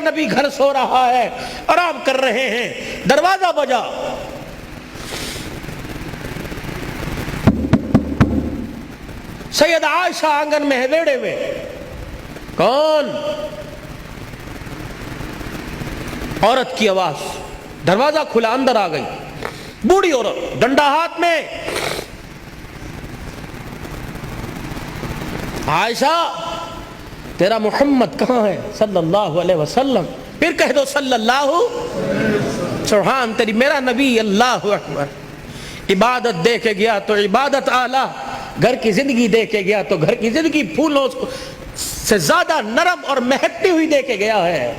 میرا نبی گھر سو رہا ہے، آرام کر رہے ہیں، دروازہ بجا۔ سید عائشہ آنگن میں ہے ویڑے ہوئے، کون؟ عورت کی آواز، دروازہ کھلا، اندر آ گئی بوڑھی عورت، ڈنڈا ہاتھ میں۔ عائشہ تیرا محمد کہاں ہے صلی اللہ علیہ وسلم؟ پھر کہہ دو صلی اللہ، سبحان تیری، میرا نبی، اللہ اکبر۔ عبادت دے کے گیا تو عبادت اعلیٰ، گھر کی زندگی دے کے گیا تو گھر کی زندگی پھولوں سے زیادہ نرم اور مہکتی ہوئی دے کے گیا ہے۔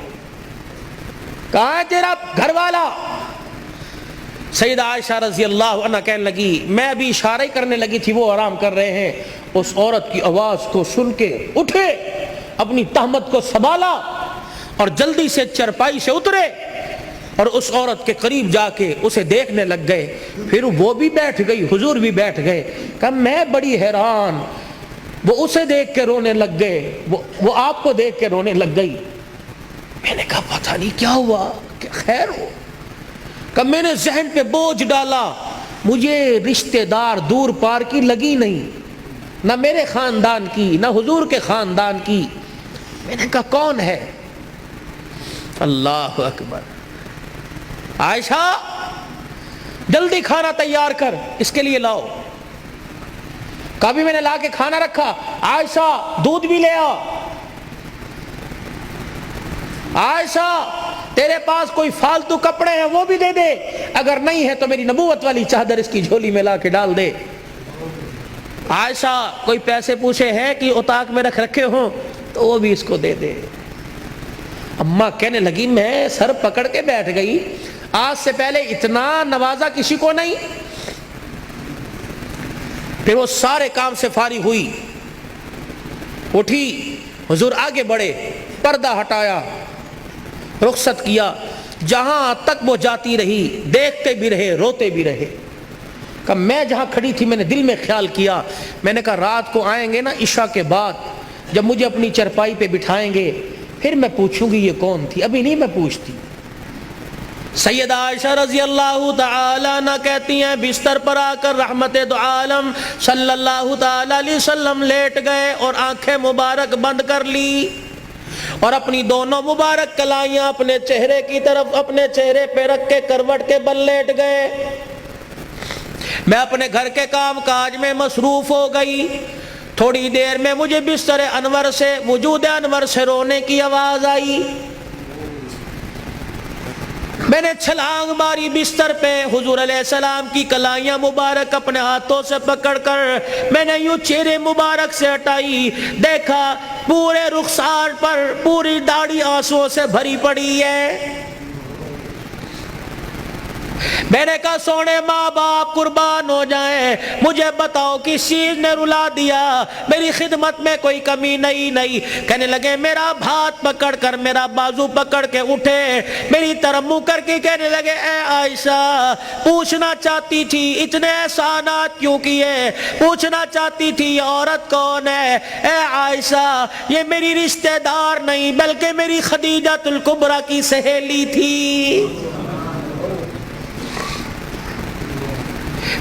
کہاں ہے تیرا گھر والا؟ سیدہ عائشہ رضی اللہ عنہ کہنے لگی، میں ابھی اشارہ ہی کرنے لگی تھی، وہ آرام کر رہے ہیں۔ اس عورت کی آواز کو سن کے اٹھے، اپنی تہمت کو سنبھالا اور جلدی سے چرپائی سے اترے اور اس عورت کے قریب جا کے اسے دیکھنے لگ گئے۔ پھر وہ بھی بیٹھ گئی، حضور بھی بیٹھ گئے۔ کہا میں بڑی حیران، وہ اسے دیکھ کے رونے لگ گئے، وہ آپ کو دیکھ کے رونے لگ گئی۔ میں نے کہا پتہ نہیں کیا ہوا، کہ خیر ہو؟ کہ میں نے ذہن پہ بوجھ ڈالا، مجھے رشتہ دار دور پار کی لگی نہیں، نہ میرے خاندان کی، نہ حضور کے خاندان کی۔ میں نے کہا کون ہے؟ اللہ اکبر۔ عائشہ جلدی کھانا تیار کر، اس کے لیے لاؤ۔ کبھی میں نے لا کے کھانا رکھا، عائشہ دودھ بھی لے آ۔ عائشہ تیرے پاس کوئی فالتو کپڑے ہیں وہ بھی دے دے، اگر نہیں ہے تو میری نبوت والی چادر اس کی جھولی میں لا کے ڈال دے۔ عائشہ کوئی پیسے پوچھے ہیں کہ اتاق میں رکھے ہوں تو وہ بھی اس کو دے دے۔ اماں کہنے لگی میں سر پکڑ کے بیٹھ گئی، آج سے پہلے اتنا نوازا کسی کو نہیں۔ پھر وہ سارے کام سے فارغ ہوئی، اٹھی، حضور آگے بڑھے، پردہ ہٹایا، رخصت کیا۔ جہاں تک وہ جاتی رہی دیکھتے بھی رہے، روتے بھی رہے۔ کہ میں جہاں کھڑی تھی میں نے دل میں خیال کیا، میں نے کہا رات کو آئیں گے نا عشاء کے بعد، جب مجھے اپنی چرپائی پہ بٹھائیں گے پھر میں پوچھوں گی یہ کون تھی، ابھی نہیں میں پوچھتی۔ سیدہ عائشہ رضی اللہ تعالی عنہ کہتی ہیں بستر پر آ کر رحمت دو عالم صلی اللہ تعالی علیہ وسلم لیٹ گئے اور آنکھیں مبارک بند کر لی اور اپنی دونوں مبارک کلائیاں اپنے چہرے کی طرف، اپنے چہرے پہ رکھ کے کروٹ کے بل لیٹ گئے۔ میں اپنے گھر کے کام کاج میں مصروف ہو گئی۔ تھوڑی دیر میں مجھے بستر انور سے، وجود انور سے رونے کی آواز آئی۔ میں نے چھلانگ ماری بستر پہ، حضور علیہ السلام کی کلائیاں مبارک اپنے ہاتھوں سے پکڑ کر میں نے یوں چہرے مبارک سے ہٹائی، دیکھا پورے رخسار پر پوری داڑھی آنسوؤں سے بھری پڑی ہے۔ میں نے کہا سونے ماں باپ قربان ہو جائیں، مجھے بتاؤ کس چیز نے رلا دیا، میری خدمت میں کوئی کمی نہیں۔ کہنے لگے میرا ہاتھ پکڑ کر، میرا بازو پکڑ کے اٹھے، میری طرف منہ کر کے کہنے لگے اے عائشہ پوچھنا چاہتی تھی اتنے احسانات کیوں کیے، پوچھنا چاہتی تھی یہ عورت کون ہے۔ اے عائشہ یہ میری رشتہ دار نہیں بلکہ میری خدیجہ الکبریٰ کی سہیلی تھی،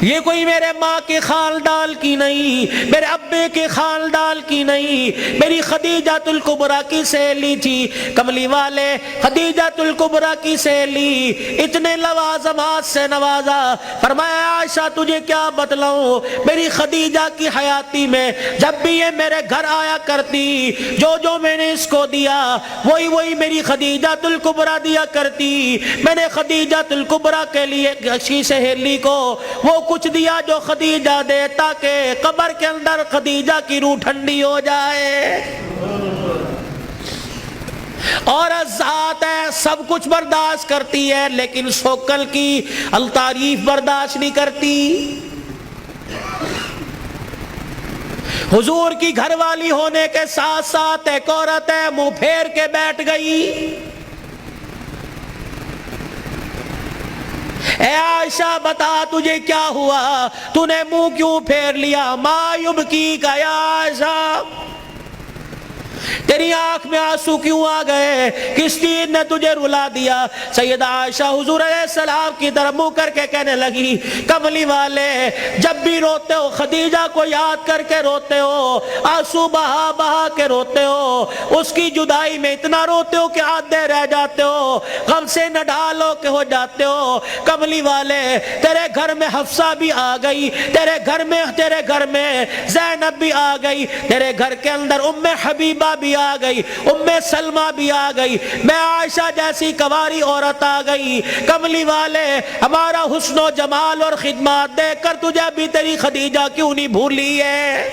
یہ کوئی میرے ماں کے خاندان کی نہیں، میرے ابے کے خاندان کی نہیں، میری خدیجہ الکبریٰ کی سہیلی تھی۔ کملی والے خدیجہ الکبریٰ کی سہیلی، اتنے لوازمات سے نوازا۔ فرمایا عائشہ تجھے کیا بتلاؤں، میری خدیجہ کی حیاتی میں جب بھی یہ میرے گھر آیا کرتی، جو میں نے اس کو دیا وہی میری خدیجہ الکبریٰ دیا کرتی۔ میں نے خدیجہ الکبریٰ کے لیے اچھی سہیلی کو وہ کچھ دیا جو خدیجہ دے، تاکہ قبر کے اندر خدیجہ کی روح ٹھنڈی ہو جائے۔ اور ذات ہے سب کچھ برداشت کرتی ہے لیکن سوکل کی التعریف برداشت نہیں کرتی۔ حضور کی گھر والی ہونے کے ساتھ ساتھ ایک عورت ہے منہ پھیر کے بیٹھ گئی۔ اے عائشہ بتا تجھے کیا ہوا، تو نے منہ کیوں پھیر لیا، ما یبکی کا یا عائشہ، تیری آنکھ میں آنسو کیوں آ گئے؟ کس چیز نے تجھے رلا دیا؟ سیدہ عائشہ حضور علیہ السلام کی طرف منہ کر کے کہنے لگی کملی والے جب بھی روتے ہو خدیجہ کو یاد کر کے روتے ہو، آنسو بہا بہا کے روتے ہو، اس کی جدائی میں اتنا روتے ہو کہ آدھے رہ جاتے ہو، غم سے نہ ڈالو کہ ہو جاتے ہو۔ کملی والے تیرے گھر میں حفصہ بھی آ گئی، تیرے گھر میں زینب بھی آ گئی، تیرے گھر کے اندر ام حبیبہ بھی آ گئی، ام سلمہ بھی آ گئی، میں عائشہ جیسی کواری عورت آ گئی۔ کملی والے ہمارا حسن و جمال اور خدمات دیکھ کر تجھے ابھی تیری خدیجہ کیوں نہیں بھولی ہے؟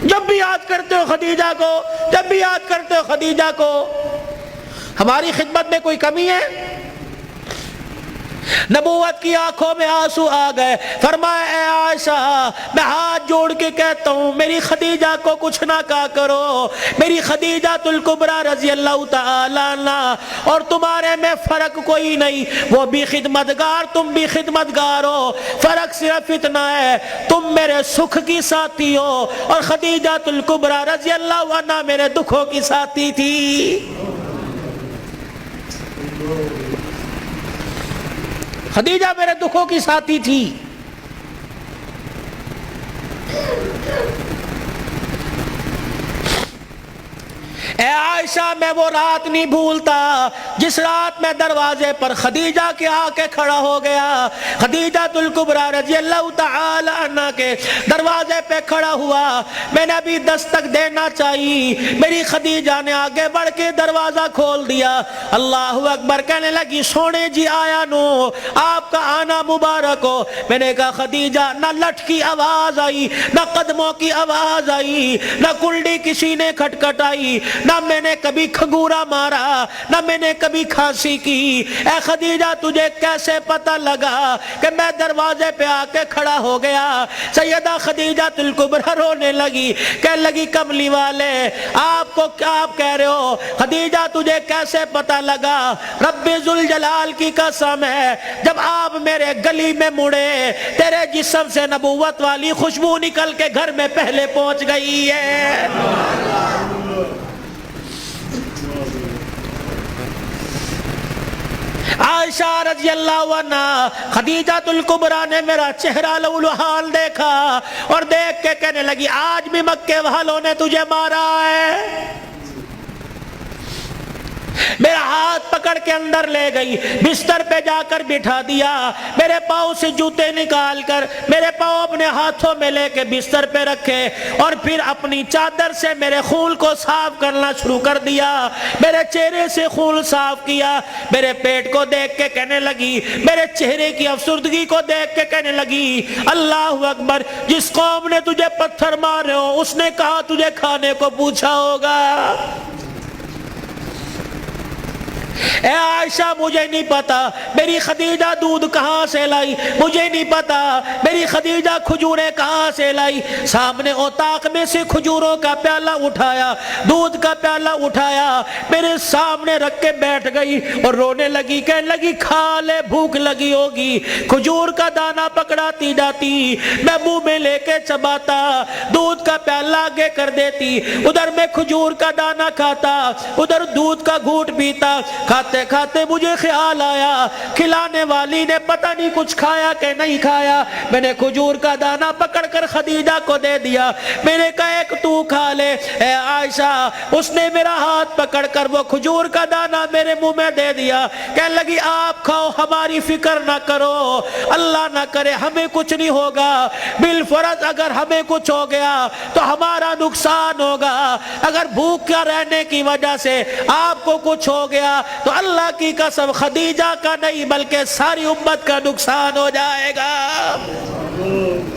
جب بھی یاد کرتے ہو خدیجہ کو، جب بھی یاد کرتے ہو خدیجہ کو، ہماری خدمت میں کوئی کمی ہے؟ نبوت کی آنکھوں میں آنسو آ گئے، فرمایا اے عائشہ میں ہاتھ جوڑ کے کہتا ہوں میری خدیجہ کو کچھ نہ کہا کرو، میری خدیجہ الکبریٰ رضی اللہ تعالی عنہ اور تمہارے میں فرق کوئی نہیں، وہ بھی خدمتگار تم بھی خدمتگار ہو، فرق صرف اتنا ہے تم میرے سکھ کی ساتھی ہو اور خدیجہ الکبریٰ رضی اللہ عنہ میرے دکھوں کی ساتھی تھی۔ خدیجہ میرے دکھوں کی ساتھی تھی۔ اے عائشہ میں وہ رات نہیں بھولتا جس رات میں دروازے پر خدیجہ کے آ کے کھڑا ہو گیا، خدیجہ الکبریٰ رضی اللہ تعالی عنہ کے دروازے پہ کھڑا ہوا، میں نے ابھی دستک دینا چاہیے، میری خدیجہ نے آگے بڑھ کے دروازہ کھول دیا، اللہ اکبر کہنے لگی سونے جی آیا نو آپ کا آنا مبارک ہو۔ میں نے کہا خدیجہ نہ لٹ کی آواز آئی، نہ قدموں کی آواز آئی، نہ کلڈی کسی نے کھٹکھٹائی، نہ میں نے کبھی کھگورا مارا، نہ میں نے کبھی کھانسی کی۔ اے خدیجہ تجھے کیسے پتہ لگا کہ میں دروازے پہ آ کے کھڑا ہو گیا؟ سیدہ خدیجہ الکبریٰ رونے لگی، کہنے لگی کملی والے آپ کو کیا آپ کہہ رہے ہو؟ خدیجہ تجھے کیسے پتہ لگا؟ رب ذوالجلال کی قسم ہے جب آپ میرے گلی میں مڑے تیرے جسم سے نبوت والی خوشبو نکل کے گھر میں پہلے پہنچ گئی ہے۔ عائشہ رضی اللہ عنہ خدیجہ الکبریٰ نے میرا چہرہ لولوحال دیکھا اور دیکھ کے کہنے لگی آج بھی مکے والوں نے تجھے مارا ہے۔ میرا ہاتھ پکڑ کے اندر لے گئی، بستر پہ جا کر بٹھا دیا، میرے پاؤں سے جوتے نکال کر میرے پاؤں اپنے ہاتھوں میں لے کے بستر پہ رکھے اور پھر اپنی چادر سے میرے خون کو صاف کرنا شروع کر دیا، میرے چہرے سے خون صاف کیا، میرے پیٹ کو دیکھ کے کہنے لگی، میرے چہرے کی افسردگی کو دیکھ کے کہنے لگی اللہ اکبر جس قوم نے تجھے پتھر مارے ہو اس نے کہا تجھے کھانے کو پوچھا ہوگا۔ اے عائشہ مجھے نہیں پتا میری خدیجہ دودھ کہاں سے لائی، مجھے نہیں پتا میری خدیجہ کھجوریں کہاں سے لائی۔ سامنے اوطاق میں سے کھجوروں کا پیالہ اٹھایا، دودھ کا پیالہ اٹھایا، میرے سامنے رکھ کے بیٹھ گئی اور رونے لگی، کہنے لگی کھا لے بھوک لگی ہوگی۔ کھجور کا دانہ پکڑاتی جاتی، میں منہ میں لے کے چباتا، دودھ کا پیالہ آگے کر دیتی، ادھر میں کھجور کا دانہ کھاتا، ادھر دودھ کا گھونٹ پیتا۔ کھاتے کھاتے مجھے خیال آیا کھلانے والی نے پتہ نہیں کچھ کھایا کہ نہیں کھایا، میں نے کھجور کا دانہ پکڑ کر خدیجہ کو دے دیا، میں نے کہا ایک تو کھا لے۔ اے عائشہ اس نے میرا ہاتھ پکڑ کر وہ کھجور کا دانہ میرے منہ میں دے دیا، کہنے لگی آپ کھاؤ ہماری فکر نہ کرو، اللہ نہ کرے ہمیں کچھ نہیں ہوگا، بالفرض اگر ہمیں کچھ ہو گیا تو ہمارا نقصان ہوگا، اگر بھوکا رہنے کی وجہ سے آپ کو کچھ ہو گیا تو اللہ کی قسم خدیجہ کا نہیں بلکہ ساری امت کا نقصان ہو جائے گا۔